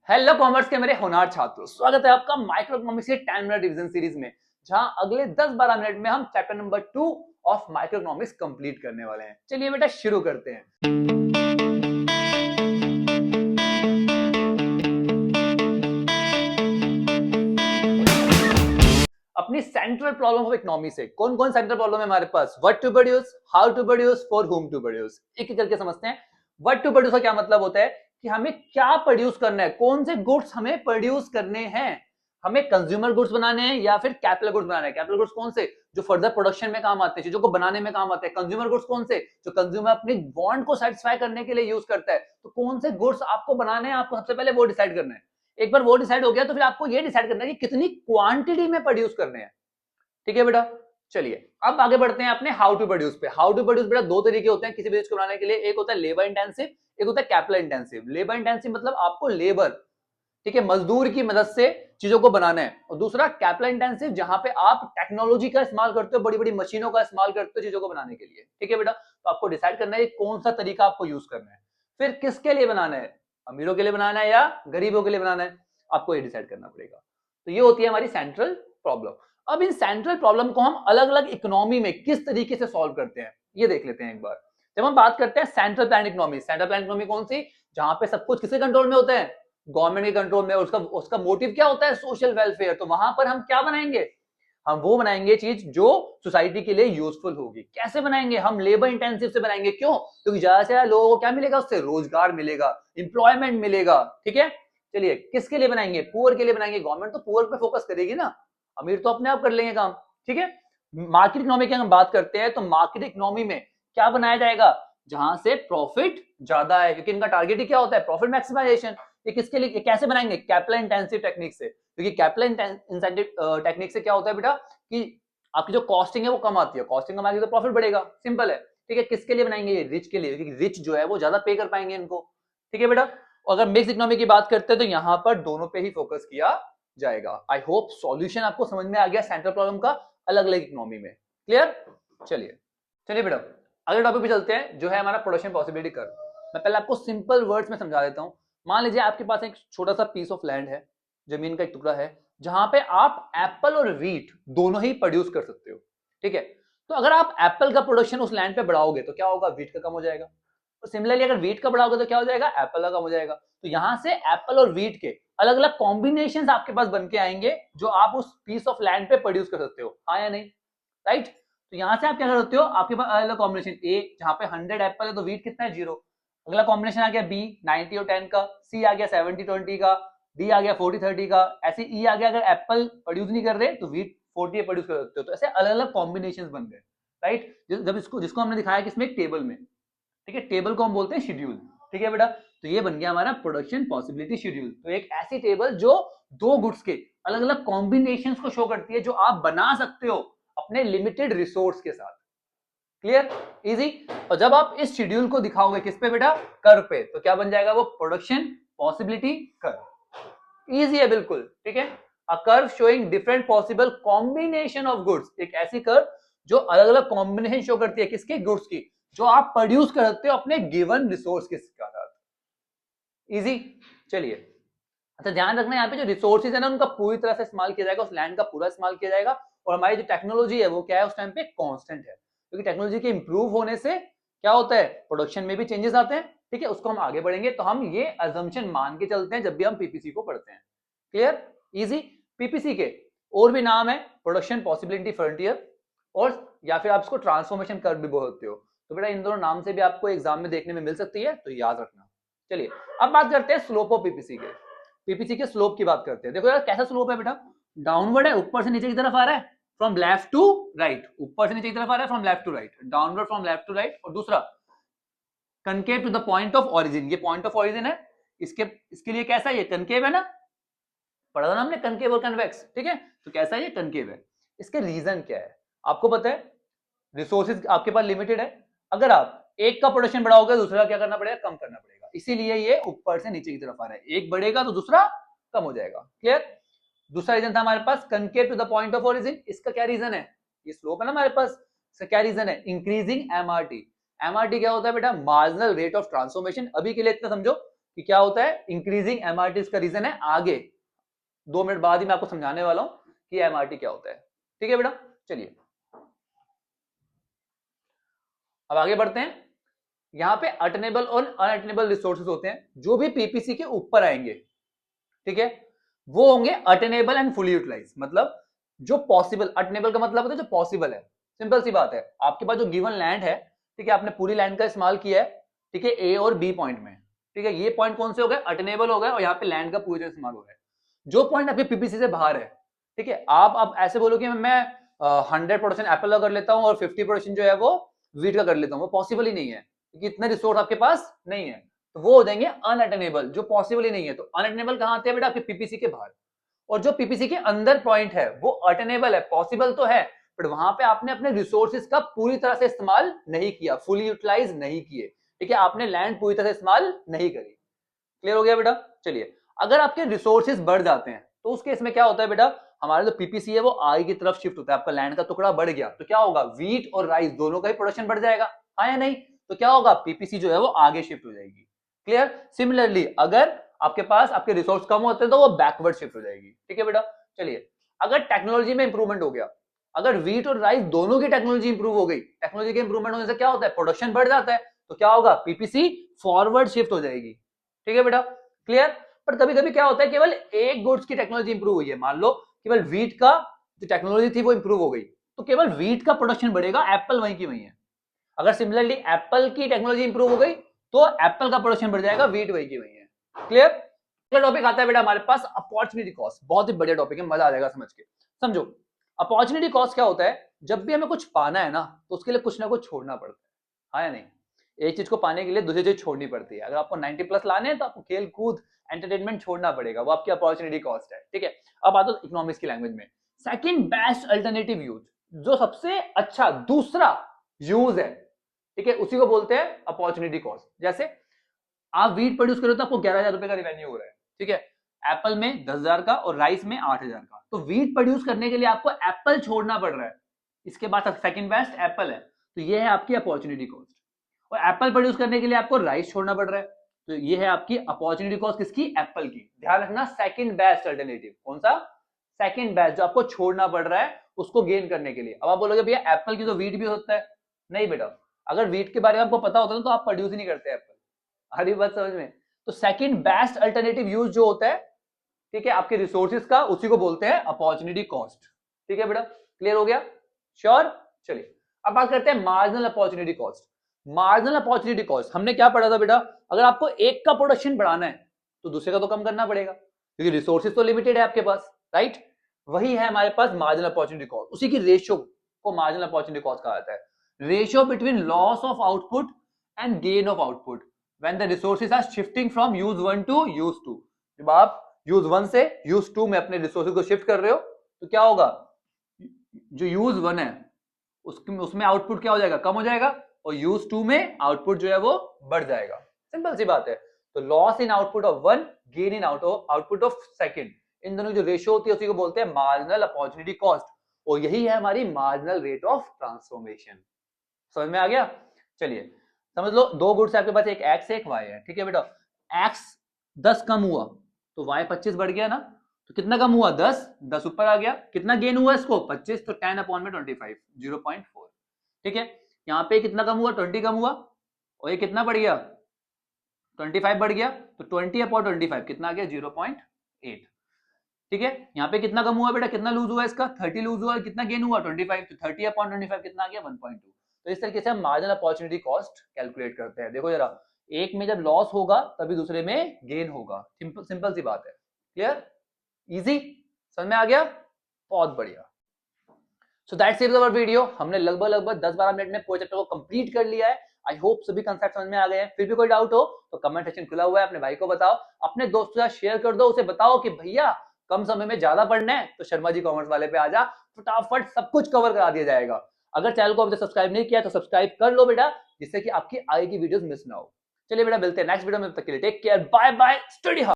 Hello commerce के मेरे होनहार छात्रों, स्वागत है आपका माइक्रो इकोनॉमिक्स के 10 मिनट रिवीजन सीरीज में, जहां अगले 10-12 मिनट में हम chapter number 2 of micro economics complete करने वाले हैं। चलिए बेटा शुरू करते हैं। अपनी सेंट्रल प्रॉब्लम ऑफ इकोनॉमी से कौन कौन सेंट्रल प्रॉब्लम है हमारे पास? What to produce, how to produce, for whom to produce. एक एक करके समझते हैं। व्हाट टू प्रोड्यूस का क्या मतलब होता है कि हमें क्या प्रोड्यूस करना है, कौन से गुड्स हमें प्रोड्यूस करने हैं। हमें कंज्यूमर गुड्स बनाने हैं या फिर कैपिटल गुड्स बनाने हैं। कैपिटल गुड्स कौन से? जो फर्दर प्रोडक्शन में काम आते हैं, चीजों को बनाने में काम आते हैं। कंज्यूमर गुड्स कौन से? जो कंज्यूमर अपनी वांट को सेटिस्फाई करने के लिए यूज करता है। तो कौन से गुड्स आपको बनाने हैं, आपको सबसे पहले वो डिसाइड करना है। एक बार वो डिसाइड हो गया तो फिर आपको ये डिसाइड करना है कि कितनी क्वांटिटी में प्रोड्यूस करने हैं। ठीक है बेटा, चलिए अब आगे बढ़ते हैं अपने हाउ टू प्रोड्यूस पे। हाउ टू प्रोड्यूस बेटा दो तरीके होते हैं किसी भी चीज को बनाने के लिए। एक होता है लेबर इंटेंसिव, एक होता है कैपिटल इंटेंसिव। लेबर इंटेंसिव मतलब आपको लेबर, ठीक है, मजदूर की मदद से चीजों को बनाना है। और दूसरा कैपिटल इंटेंसिव, जहां पे आप टेक्नोलॉजी का इस्तेमाल करते हो, बड़ी बड़ी मशीनों का इस्तेमाल करते हो चीजों को बनाने के लिए। ठीक है बेटा, तो आपको डिसाइड करना है कौन सा तरीका आपको यूज करना है, फिर किसके लिए बनाना है, अमीरों के लिए बनाना है या गरीबों के लिए बनाना है, आपको ये डिसाइड करना पड़ेगा। तो ये होती है हमारी सेंट्रल प्रॉब्लम। अब इन सेंट्रल प्रॉब्लम को हम अलग अलग इकोनॉमी में किस तरीके से सॉल्व करते हैं ये देख लेते हैं एक बार। जब हम बात करते हैं central plan economy, central plan economy कौन सी? जहां पे सब कुछ किसके कंट्रोल में होता है? गवर्नमेंट के कंट्रोल में। उसका उसका मोटिव क्या होता है? Social welfare. तो वहां पर हम क्या बनाएंगे? हम वो बनाएंगे चीज जो सोसाइटी के लिए यूजफुल होगी। कैसे बनाएंगे? हम लेबर इंटेंसिव से बनाएंगे। क्यों? क्योंकि ज्यादा से ज्यादा लोगों को क्या मिलेगा? उससे रोजगार मिलेगा, इंप्लॉयमेंट मिलेगा। ठीक है, चलिए किसके लिए बनाएंगे? पुअर के लिए बनाएंगे। गवर्नमेंट तो पुअर पे फोकस करेगी ना, अमीर तो अपने आप कर लेंगे काम। ठीक है, मार्केट इकोनॉमी की हम बात करते हैं तो मार्केट इकोनॉमी में क्या बनाया जाएगा? जहां से प्रॉफिट ज्यादा है, क्योंकि इनका टारगेट ही क्या होता है? Profit maximisation. ये किसके लिए, कैसे बनाएंगे? कैपिटल इंटेंसिव टेक्निक से। क्योंकि कैपिटल इंटेंसिव टेक्निक से क्या होता है बेटा कि आपकी जो कॉस्टिंग है वो कम आती है। कॉस्टिंग कम आएगी तो प्रॉफिट बढ़ेगा, सिंपल है। ठीक है, किसके लिए बनाएंगे? ये रिच के लिए, क्योंकि रिच जो है वो ज्यादा पे कर पाएंगे इनको। ठीक है बेटा, अगर मिक्स इकोनॉमी की बात करते हैं तो यहां पर दोनों पे ही फोकस किया जाएगा। आई होप सॉल्यूशन आपको समझ में आ गया सेंट्रल प्रॉब्लम का अलग अलग इकोनॉमी में। क्लियर? चलिए चलिए बेटा अगले टॉपिक पे चलते हैं, जो है हमारा प्रोडक्शन पॉसिबिलिटी कर्व। मैं पहले आपको सिंपल वर्ड्स में समझा देता हूं। मान लीजिए आपके पास एक छोटा सा पीस ऑफ लैंड है, जमीन का एक टुकड़ा है, जहां पे आप एप्पल और व्हीट दोनों ही प्रोड्यूस कर सकते हो। ठीक है, तो अगर आप एप्पल का प्रोडक्शन उस लैंड पे बढ़ाओगे तो क्या होगा? व्हीट का कम हो जाएगा। तो सिमिलरली अगर व्हीट का बढ़ाओगे तो क्या हो जाएगा? एप्पल का कम हो जाएगा। तो यहां से एप्पल और व्हीट के अलग अलग कॉम्बिनेशन आपके पास बन के आएंगे, जो आप उस पीस ऑफ लैंड पे प्रोड्यूस कर सकते हो। हाँ या नहीं? राइट। तो यहां से आप क्या कर सकते हो? आपके पास अलग अलग कॉम्बिनेशन, ए जहां पे 100 एप्पल है तो व्हीट कितना है? 0। अगला कॉम्बिनेशन आ गया बी 90 और 10 का, सी आ गया 70-20 का, डी आ गया 40-30 का, ऐसे ई आ गया अगर एप्पल प्रोड्यूस नहीं कर रहे तो व्हीट 40 प्रोड्यूस कर सकते हो। तो ऐसे अलग अलग कॉम्बिनेशन बन गए। राइट, जब इसको जिसको हमने दिखाया कि इसमें एक टेबल में, ठीक है, टेबल को हम बोलते हैं शेड्यूल। ठीक है बेटा, तो ये बन गया हमारा प्रोडक्शन पॉसिबिलिटी शेड्यूल। तो एक ऐसी टेबल जो दो गुड्स के अलग अलग कॉम्बिनेशंस को शो करती है, जो आप बना सकते हो अपने लिमिटेड रिसोर्स के साथ। क्लियर? इजी। और जब आप इस शेड्यूल को दिखाओगे किस पे बेटा? कर्व पे, तो क्या बन जाएगा? वो प्रोडक्शन पॉसिबिलिटी कर्व। इजी है बिल्कुल। ठीक है, a curve showing different possible combination of goods. एक ऐसी कर्व जो अलग अलग कॉम्बिनेशन शो करती है किसके? गुड्स की, जो आप प्रोड्यूस कर सकते हो अपने गिवन रिसोर्स के साथ। इजी। चलिए, अच्छा ध्यान रखना यहाँ पे जो रिसोर्सेज है ना उनका पूरी तरह से इस्तेमाल किया जाएगा, उस लैंड का पूरा इस्तेमाल किया जाएगा। और हमारी जो टेक्नोलॉजी है वो क्या है उस टाइम पे? कांस्टेंट है। क्योंकि टेक्नोलॉजी के इंप्रूव होने से क्या होता है? प्रोडक्शन में भी चेंजेस आते हैं। ठीक है, उसको हम आगे बढ़ेंगे तो हम ये अजम्पशन मान के चलते हैं जब भी हम पीपीसी को पढ़ते हैं। क्लियर? इजी। पीपीसी के और भी नाम है, प्रोडक्शन पॉसिबिलिटी फ्रंटियर, और या फिर आप इसको ट्रांसफॉर्मेशन कर्व भी बोलते हो। तो बेटा इन दोनों नाम से भी आपको एग्जाम में देखने में मिल सकती है, तो याद रखना। चलिए अब बात करते हैं स्लोप ऑफ पीपीसी के। पीपीसी के स्लोप की बात करते हैं। देखो यार कैसा स्लोप है बेटा? डाउनवर्ड है, ऊपर से नीचे की तरफ आ रहा है, फ्रॉम लेफ्ट टू राइट। ऊपर से नीचे की तरफ आ रहा है from left to right, downward from left to right. और दूसरा concave to the point of origin. ये पॉइंट ऑफ ओरिजिन है, इसके लिए कैसा है? ये कनकेव है ना, पढ़ा था ना हमने कनकेव और कन्वेक्स। ठीक है, तो कैसा है? ये कनकेव है। इसके रीजन क्या है आपको पता है? रिसोर्सेज आपके पास लिमिटेड है। अगर आप एक का प्रोडक्शन बढ़ाओगे दूसरा क्या करना पड़ेगा? कम करना पड़ेगा। इसीलिए ये ऊपर से नीचे की तरफ आ रहा है। एक बढ़ेगा तो दूसरा कम हो जाएगा। क्लियर? दूसरा रीजन था हमारे पास concave to the point of origin. इसका क्या रीजन है? ये स्लोप है ना हमारे पास, इसका क्या रीजन है? Increasing MRT. एमआरटी क्या होता है बेटा? Marginal rate of transformation. अभी के लिए इतना समझो कि क्या होता है इंक्रीजिंग एमआरटी, इसका रीजन है आगे 2 मिनट बाद ही मैं आपको समझाने वाला हूं कि एमआरटी क्या होता है। ठीक है बेटा, चलिए अब आगे बढ़ते हैं। यहां पे अटेनेबल और अनअटेनेबल रिसोर्सेज होते हैं जो भी पीपीसी के ऊपर आएंगे, ठीक है, वो होंगे अटेनेबल एंड फुली यूटिलाइज। मतलब जो पॉसिबल, अटेनेबल का मतलब होता है जो पॉसिबल है। सिंपल सी बात है, आपके पास जो गिवन लैंड है, ठीक है, आपने पूरी लैंड का इस्तेमाल किया है, ठीक है, ए और बी पॉइंट में, ठीक है, ये पॉइंट कौन से हो गए, अटेनेबल हो गए, और यहाँ पे लैंड का पूरी तरह इस्तेमाल हो गया। जो पॉइंट आपके पीपीसी से बाहर है, ठीक है, आप ऐसे बोलो कि मैं 100% एप्पल का कर लेता हूँ और 50% जो है वो वीट का कर लेता हूँ, वो पॉसिबल ही नहीं है क्योंकि इतने रिसोर्स आपके पास नहीं है, तो वो हो जाएंगे अनअटेनेबल, जो पॉसिबल ही नहीं है। तो अनअटेनेबल कहां आते हैं बेटा, आपके पीपीसी के बाहर। और जो पीपीसी के अंदर पॉइंट है वो अटेनेबल है, पॉसिबल तो है, बट वहां पे आपने अपने रिसोर्सेज का पूरी तरह से इस्तेमाल नहीं किया, फुली यूटिलाइज नहीं किए, ठीक है, आपने लैंड पूरी तरह से इस्तेमाल नहीं करी। क्लियर हो गया बेटा, चलिए अगर आपके रिसोर्सेज बढ़ जाते हैं तो उस केस में क्या होता है बेटा, हमारा जो पीपीसी है वो आगे की तरफ शिफ्ट होता है, आपका लैंड का टुकड़ा बढ़ गया तो क्या होगा, वीट और राइस दोनों का ही प्रोडक्शन बढ़ जाएगा, हाँ या नहीं, तो क्या होगा, पीपीसी जो है वो आगे शिफ्ट हो जाएगी। क्लियर। सिमिलरली अगर आपके पास आपके रिसोर्स कम होते हैं तो वो बैकवर्ड शिफ्ट हो जाएगी। ठीक है बेटा, चलिए अगर टेक्नोलॉजी में इंप्रूवमेंट हो गया, अगर वीट और राइस दोनों की टेक्नोलॉजी इंप्रूव हो गई, टेक्नोलॉजी के इंप्रूवमेंट होने से क्या होता है, प्रोडक्शन बढ़ जाता है, तो क्या होगा, पीपीसी फॉरवर्ड शिफ्ट हो जाएगी। ठीक है बेटा, क्लियर। पर कभी कभी क्या होता है, केवल एक गुड्स की टेक्नोलॉजी इंप्रूव हुई है, मान लो केवल वीट का जो टेक्नोलॉजी थी वो इंप्रूव हो गई, तो केवल वीट का प्रोडक्शन बढ़ेगा, एप्पल वहीं की वहीं है। अगर सिमिलरली एप्पल की टेक्नोलॉजी इंप्रूव हो गई तो एप्पल का प्रोडक्शन बढ़ जाएगा, वीट वहीं की वहीं है। क्लियर। अगला टॉपिक आता है बेटा हमारे पास अपॉर्चुनिटी कॉस्ट, बहुत ही बढ़िया टॉपिक है, मजा आ जाएगा समझ के। समझो अपॉर्चुनिटी कॉस्ट क्या होता है, जब भी हमें कुछ पाना है ना तो उसके लिए कुछ ना कुछ छोड़ना पड़ता है, हाँ या नहीं, एक चीज को पाने के लिए दूसरी चीज छोड़नी पड़ती है। अगर आपको 90+ लाने हैं तो आपको खेल कूद एंटरटेनमेंट छोड़ना पड़ेगा, वो आपकी अपॉर्चुनिटी कॉस्ट है। ठीक है, अब आता है इकोनॉमिक्स की लैंग्वेज में, सेकंड बेस्ट अल्टरनेटिव यूज, जो सबसे अच्छा दूसरा यूज है, ठीक है, उसी को बोलते हैं अपॉर्चुनिटी कॉस्ट। जैसे आप वीट प्रोड्यूस करो तो आपको 11,000 रुपए का रेवेन्यू हो रहा है, ठीक है, एप्पल में 10,000 का और राइस में 8,000 का, तो वीट प्रोड्यूस करने के लिए आपको एप्पल छोड़ना पड़ रहा है, इसके बाद सेकंड बेस्ट एप्पल है, तो ये है आपकी अपॉर्चुनिटी कॉस्ट। और एप्पल प्रोड्यूस करने के लिए आपको राइस छोड़ना पड़ रहा है, तो ये है आपकी अपॉर्चुनिटी कॉस्ट किसकी, एप्पल की। ध्यान रखना सेकंड बेस्ट अल्टरनेटिव, कौन सा, सेकंड बेस्ट, जो आपको छोड़ना पड़ रहा है उसको गेन करने के लिए। अब आप बोलोगे भैया एप्पल की तो वीट भी होता है, नहीं बेटा, अगर वीट के बारे में आपको पता होता है तो आप प्रोड्यूस ही नहीं करते एप्पल, हरी बात समझ में। तो सेकंड बेस्ट अल्टरनेटिव यूज जो होता है, ठीक है, आपके रिसोर्सेज का, उसी को बोलते हैं अपॉर्चुनिटी कॉस्ट। ठीक है बेटा, क्लियर हो गया, श्योर। चलिए अब बात करते हैं marginal opportunity cost. Marginal opportunity cost हमने क्या पढ़ा था बेटा, अगर आपको एक का प्रोडक्शन बढ़ाना है तो दूसरे का तो कम करना पड़ेगा क्योंकि रिसोर्सेज तो लिमिटेड है आपके पास, राइट। वही है हमारे पास मार्जिनल अपॉर्चुनिटी कॉस्ट, उसी की रेशियो को मार्जिनल अपॉर्चुनिटी कॉस्ट कहा जाता है। Ratio between loss of output and gain of output when the resources are shifting from use 1 to use 2। जब आप use 1 से use 2 में अपने रिसोर्सेज को शिफ्ट कर रहे हो तो क्या होगा, जो use 1 है उसमें आउटपुट क्या हो जाएगा, कम हो जाएगा, और use 2 में आउटपुट जो है वो बढ़ जाएगा। सिंपल सी बात है। तो loss in output of 1, gain in output of second, इन दोनों जो रेशियो होती है उसी को बोलते हैं मार्जिनल अपॉर्चुनिटी कॉस्ट, और यही है हमारी मार्जिनल रेट ऑफ ट्रांसफॉर्मेशन। समझ में आ गया। चलिए समझ लो दो गुड्स आपके पास, एक एक्स एक वाई है, ठीक है बेटा, एक्स 10 कम हुआ तो वाई 25 बढ़ गया ना, तो कितना कम हुआ, 10 ऊपर आ गया, कितना गेन हुआ इसको 25, तो 10 अपॉन में 25, 0.4। ठीक है, यहाँ पे कितना कम हुआ, 20 कम हुआ, और ये कितना बढ़ गया, 25 बढ़ गया, तो 20 अपॉन 25 कितना आ गया, 0.8। ठीक है, यहाँ पे कितना कम हुआ बेटा, कितना लूज हुआ इसका, 30 लूज हुआ, कितना गेन हुआ 25, तो 30 अपॉन 25 कितना आ गया, 1.2। तो इस तरीके से हम मार्जिनल अपॉर्चुनिटी कॉस्ट कैलकुलेट करते हैं। देखो जरा, एक में जब लॉस होगा तभी दूसरे में गेन होगा, सिंपल सी बात है। क्लियर, इजी, समझ में आ गया, बहुत बढ़िया। So that's it our video. हमने लगभग 10-12 मिनट में पूरे चैप्टर को कंप्लीट कर लिया है। आई होप सभी कंसेप्ट समझ में आ गए हैं। फिर भी कोई डाउट हो तो कमेंट सेक्शन खुला हुआ है, अपने भाई को बताओ, अपने दोस्तों के साथ शेयर कर दो, उसे बताओ कि भैया कम समय में ज्यादा पढ़ना है तो शर्मा जी कॉमर्स वाले पे आजा, फटाफट सब कुछ कवर करा दिया जाएगा। अगर चैनल को अभी तक सब्सक्राइब नहीं किया तो सब्सक्राइब कर लो बेटा, जिससे कि आपकी आगे की वीडियोस मिस ना हो। चलिए बेटा मिलते हैं नेक्स्ट वीडियो में, तब तक के लिए take care, bye bye, study hard.